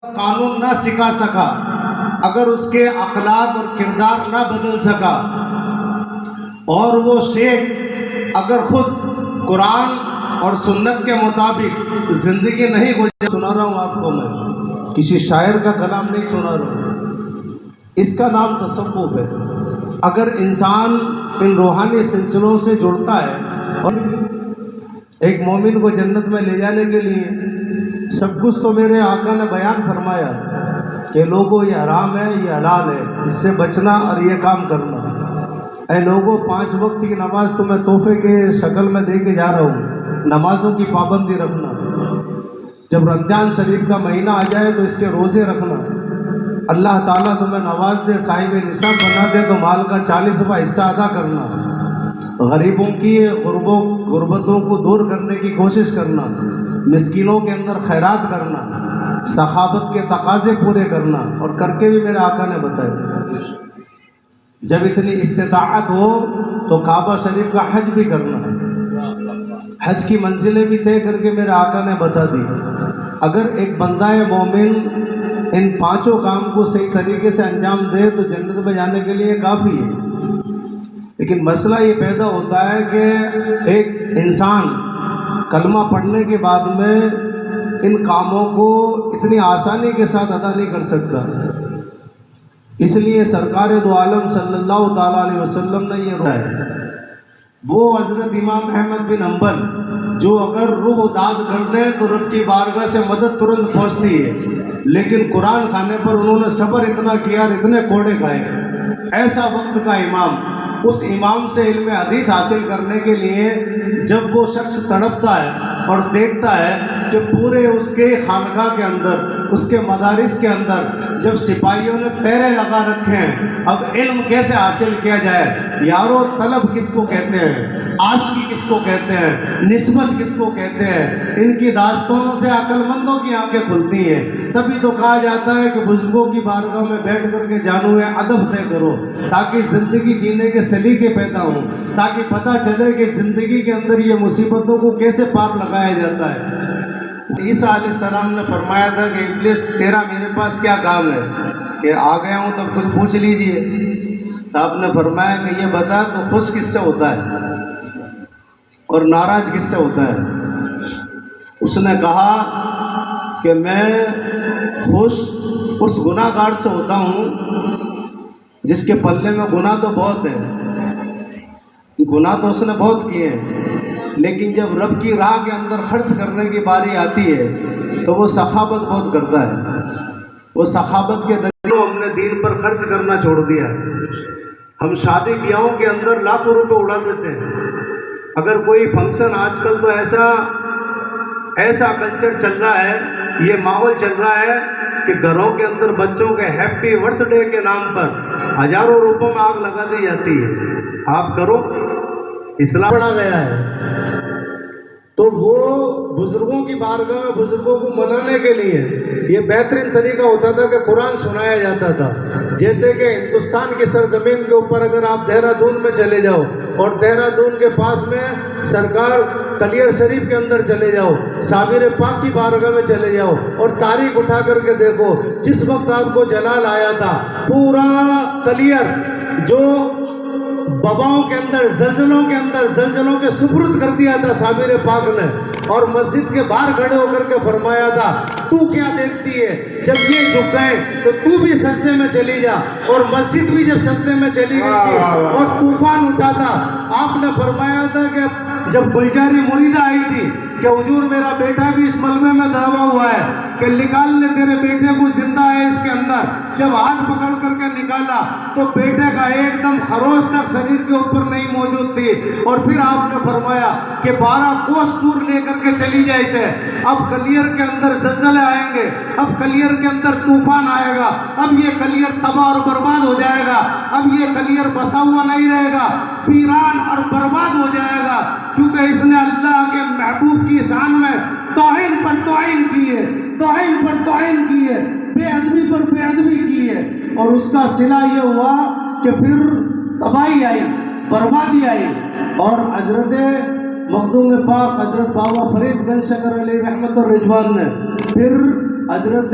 قانون نہ سکھا سکا، اگر اس کے اخلاق اور کردار نہ بدل سکا، اور وہ شیخ اگر خود قرآن اور سنت کے مطابق زندگی نہیں گزار، سنا رہا ہوں آپ کو، میں کسی شاعر کا کلام نہیں سنا رہا ہوں، اس کا نام تصوف ہے۔ اگر انسان ان روحانی سلسلوں سے جڑتا ہے، اور ایک مومن کو جنت میں لے جانے کے لیے سب کچھ تو میرے آقا نے بیان فرمایا کہ لوگوں یہ حرام ہے، یہ حلال ہے، اس سے بچنا اور یہ کام کرنا۔ اے لوگوں، 5 وقت کی نماز تو میں تحفے کے شکل میں دے کے جا رہا ہوں، نمازوں کی پابندی رکھنا، جب رمضان شریف کا مہینہ آ جائے تو اس کے روزے رکھنا، اللہ تعالیٰ تمہیں نواز دے، صاحب نصاب بنا دے تو مال کا 40واں حصہ ادا کرنا، غریبوں کی غربتوں کو دور کرنے کی کوشش کرنا، مسکینوں کے اندر خیرات کرنا، سخاوت کے تقاضے پورے کرنا، اور کر کے بھی میرے آقا نے بتایا جب اتنی استطاعت ہو تو کعبہ شریف کا حج بھی کرنا، حج کی منزلیں بھی طے کر کے میرے آقا نے بتا دی۔ اگر ایک بندہ مومن ان 5 کام کو صحیح طریقے سے انجام دے تو جنت میں جانے کے لیے کافی ہے۔ لیکن مسئلہ یہ پیدا ہوتا ہے کہ ایک انسان کلمہ پڑھنے کے بعد میں ان کاموں کو اتنی آسانی کے ساتھ ادا نہیں کر سکتا، اس لیے سرکار دو عالم صلی اللہ تعالیٰ علیہ وسلم نے یہ روح ہے، وہ حضرت امام احمد بن حنبل جو اگر روح داد کر دیں تو رب کی بارگاہ سے مدد ترنت پہنچتی ہے، لیکن قرآن کھانے پر انہوں نے صبر اتنا کیا اور اتنے کوڑے کھائے۔ ایسا وقت کا امام، اس امام سے علم حدیث حاصل کرنے کے لیے جب وہ شخص تڑپتا ہے اور دیکھتا ہے کہ پورے اس کے خانقاہ کے اندر، اس کے مدارس کے اندر جب سپاہیوں نے پیرے لگا رکھے ہیں، اب علم کیسے حاصل کیا جائے؟ یارو، طلب کس کو کہتے ہیں، عاشقی کس کو کہتے ہیں، نسبت کس کو کہتے ہیں، ان کی داستانوں سے عقل مندوں کی آنکھیں کھلتی ہیں۔ تبھی تو کہا جاتا ہے کہ بزرگوں کی بارگاہ میں بیٹھ کر کے جانو ادب طے کرو، تاکہ زندگی جینے کے سلیقے پیدا ہوں، تاکہ پتہ چلے کہ زندگی کے اندر یہ مصیبتوں کو کیسے پار لگایا جاتا ہے۔ عیسیٰ علیہ السلام نے فرمایا تھا کہ ابلیس تیرا میرے پاس کیا کام ہے کہ آ گیا ہوں تب کچھ پوچھ لیجئے۔ آپ نے فرمایا کہ یہ بتا تو خوش کس سے ہوتا ہے اور ناراض کس سے ہوتا ہے؟ اس نے کہا کہ میں خوش اس گناہ گار سے ہوتا ہوں جس کے پلے میں گناہ تو بہت ہے، گناہ تو اس نے بہت کیے ہیں، لیکن جب رب کی راہ کے اندر خرچ کرنے کی باری آتی ہے تو وہ سخاوت بہت کرتا ہے۔ وہ سخاوت کے ذریعے ہم نے دین پر خرچ کرنا چھوڑ دیا ہے۔ ہم شادی بیاہوں کے اندر لاکھوں روپے اڑا دیتے ہیں۔ اگر کوئی فنکشن، آج کل تو ایسا کلچر چل رہا ہے، یہ ماحول چل رہا ہے کہ گھروں کے اندر بچوں کے ہیپی برتھ ڈے کے نام پر ہزاروں روپوں میں آگ لگا دی جاتی ہے۔ آپ کرو، اسلام پڑھا گیا ہے۔ تو وہ بزرگوں کی بارگاہ میں بزرگوں کو منانے کے لیے یہ بہترین طریقہ ہوتا تھا کہ قرآن سنایا جاتا تھا۔ جیسے کہ ہندوستان کی سرزمین کے اوپر اگر آپ دہرادون میں چلے جاؤ اور دہرادون کے پاس میں سرکار کلیر شریف کے اندر چلے جاؤ، صابر پاک کی بارگاہ میں چلے جاؤ اور تاریخ اٹھا کر کے دیکھو، جس وقت آپ کو جلال آیا تھا، پورا کلیر جو باباؤں کے اندر، زلزلوں کے سپرد کر دیا تھا صابر پاک نے، اور مسجد کے باہر کھڑے ہو کر کے فرمایا تھا تو کیا دیکھتی ہے، جب یہ جھک گئے تو تو بھی سجدے میں چلی جا، اور مسجد بھی جب سجدے میں چلی گئی تھی اور طوفان اٹھا تھا، آپ نے فرمایا تھا کہ جب گلجاری مریدہ آئی تھی کہ حضور میرا بیٹا بھی اس ملبے میں دبا ہوا ہے کہ نکال لے تیرے بیٹے کو، زندہ ہے اس کے اندر، جب ہاتھ پکڑ کر کے نکالا تو بیٹے کا ایک دم خروش تک شریر کے اوپر نہیں موجود تھی، اور پھر آپ نے فرمایا کہ 12 کوس دور لے کر کے چلی جائے اسے، اب کلیر کے اندر زلزلے آئیں گے، اب کلیر کے اندر طوفان آئے گا، اب یہ کلیر تباہ اور برباد ہو جائے گا، اب یہ کلیر بسا ہوا نہیں رہے گا، ویران اور برباد ہو جائے گا، کیونکہ اس نے اللہ کے محبوب کی شان میں توہین پر توہین کی ہے، توہین پر توہین کی ہے، بے ادبی پر بے ادبی کی ہے، اور اس کا صلہ یہ ہوا کہ پھر تباہی آئی، بربادی آئی، اور حضرت مخدوم پاک حضرت بابا فرید گنج شکر علیہ رحمت اور رضوان نے پھر حضرت